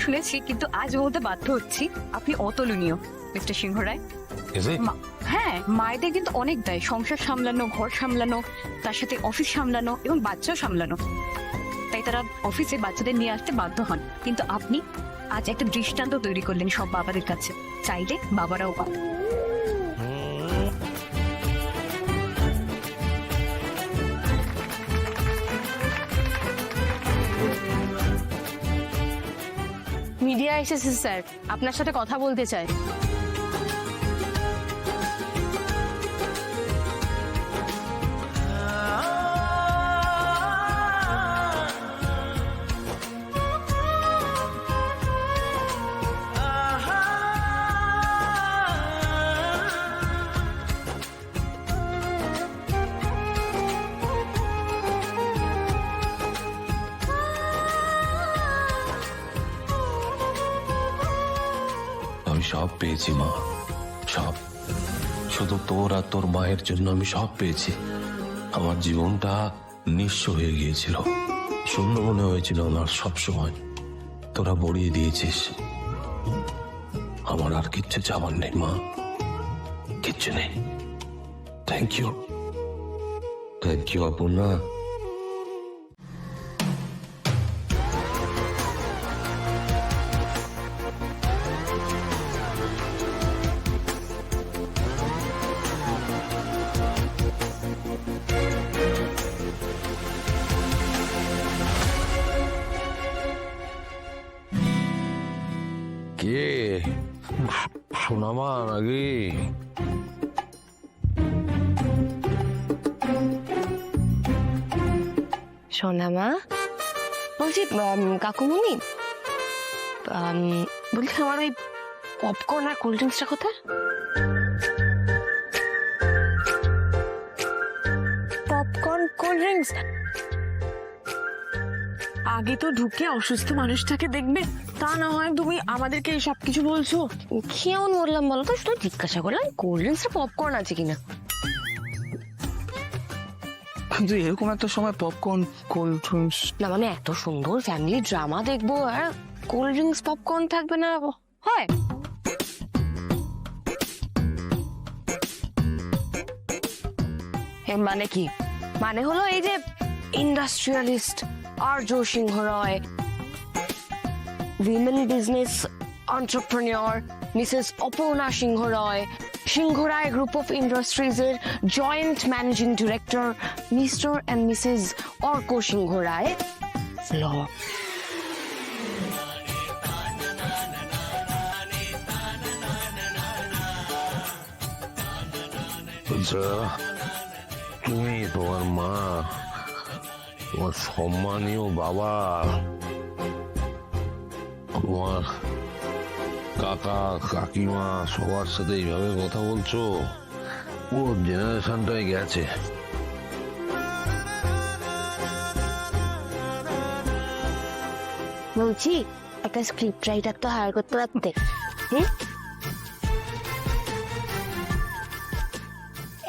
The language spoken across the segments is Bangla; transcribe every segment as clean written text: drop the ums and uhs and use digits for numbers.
শুনেছি, কিন্তু আজ বলতে বাধ্য হচ্ছি, আপনি অতুলনীয় মিস্টার সিংহ রায়। হ্যাঁ, মায়েদের কিন্তু অনেক দায়, সংসার সামলানো, ঘর সামলানো, তার সাথে অফিস সামলানো এবং বাচ্চাও সামলানো। তাই তারা অফিসে বাচ্চাদের নিয়ে আসতে বাধ্য হন, কিন্তু আপনি আজ একটা দৃষ্টান্ত তৈরি করলেন সব বাবাদের কাছে, চাইলে বাবারাও পান। মিডিয়া এসেছে স্যার, আপনার সাথে কথা বলতে চাই। আমি সব পেয়েছি মা, সব। শুধু তোর আর তোর মায়ের জন্য আমি সব পেয়েছি। আমার জীবনটা নিঃস্ব হয়ে গিয়েছিল, শূন্য মনে হয়েছিল আমার সব সময়। তোরা বড়িয়ে দিয়েছিস। আমার আর কিচ্ছু চাওয়ার নেই মা, কিচ্ছু নেই। Thank you, thank you Aparna. কে শোনামা নাকি? সোনামা বলছি, কাকুমণি বলছি, আমার ওই পপকর্ন আর কোল্ড ড্রিঙ্কসটা কোথায়? পপকর্ন কোল্ড ড্রিঙ্কস আগে তো ঢুকে অসুস্থ মানুষটাকে দেখবে, তা না হয় তুমি আমাদেরকে এই সব কিছু বলছো। কেমন বললাম বলো তো, শুধু জিজ্ঞাসা করলাম কোল্ড ড্রিঙ্কস আর পপকর্ন আছে কিনা। কিন্তু এরকম একটা সময় পপকর্ন কোল্ড ড্রিঙ্কস? না মানে এত সুন্দর ফ্যামিলি ড্রামা দেখবো আর কোল্ড ড্রিঙ্কস পপকর্ন থাকবে না, হয়? এর মানে কি? মানে হলো এই যে industrialist Arya Singha Roy, women business entrepreneur Mrs Aparna Singha Roy, Singha Ray group of industries এর joint managing director Mister and Mrs Arka Singha Ray. তুমি, তোমার মা, তোমার সম্মানীয় বাবা, তোমার কাকা কাকিমা সবার সাথে এইভাবে কথা বলছো? ও জেনারেশনটাই গেছে। বলছি একটা স্ক্রিপ্ট রাইটার তো হায়ার করতে পারতে।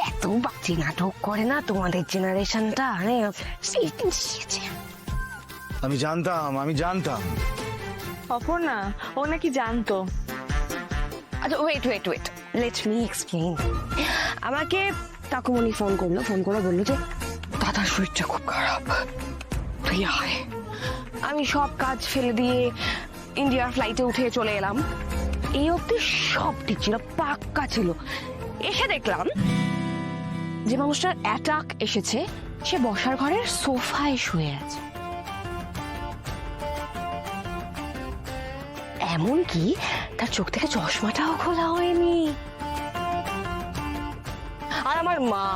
এত বাজে নাটক করে না তোমাদের জেনারেশনটা, আমি জানতাম। অপর্ণা ও নাকি জানতো। আচ্ছা ওয়েট লেট মি এক্সপ্লেইন। আমাকে কাকুমণি ফোন করে বললো যে দাদার শরীরটা খুব খারাপ, তুই আয়। আমি সব কাজ ফেলে দিয়ে ইন্ডিয়ার ফ্লাইটে উঠে চলে এলাম। এই অবধি সব ঠিক ছিল, পাক্কা ছিল। এসে দেখলাম যে মানুষটার অ্যাটাক এসেছে, সে বসার ঘরের সোফায় শুয়ে আছে। এমনকি তার চোখ থেকে চশমাটাও খোলা হয়নি। আর আমার মা,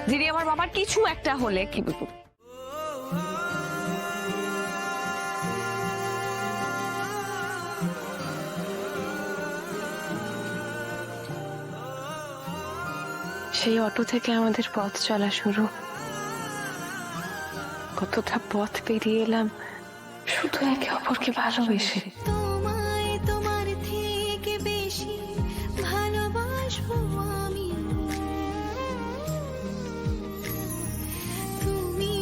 যিনি আমার বাবার কিছু একটা হলে কি বলবো, সেই অটো থেকে আমাদের পথ চলা শুরু। কতটা পথ পেরিয়ে এলাম শুধু একে অপরকে ভালোবেসে। তোমায় তোমার থেকে বেশি ভালোবাসবো আমি। তুমি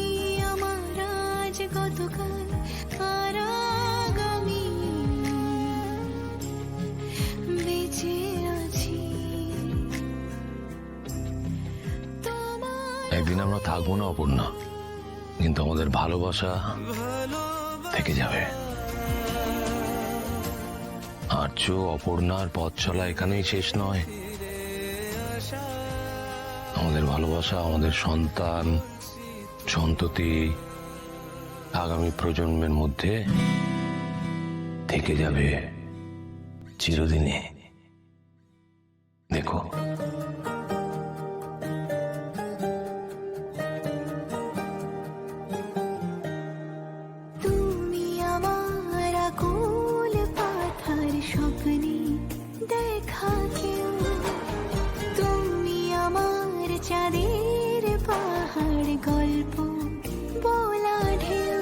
আমার আজ গতকাল আর আগামী। একদিন আমরা থাকবো না অপর্ণা, কিন্তু আমাদের ভালোবাসা থেকে যাবে। আর্য অপর্ণার পথ চলা এখানেই শেষ নয়। আমাদের ভালোবাসা আমাদের সন্তান সন্ততি আগামী প্রজন্মের মধ্যে থেকে যাবে চিরদিনে। দেখো, তুমি আমার আকুল পাথার স্বপ্নে দেখা কেউ, তুমি আমার চাঁদের পাহাড় গল্প বলা ঢেউ।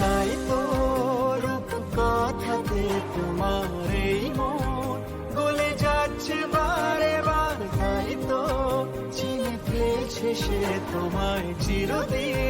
তাই তো রূপ কথাতে তোমার এই মন গলে যাচ্ছে বারে বার, তাই তো চিনে ফেলছে সে তোমায় চিরদিন।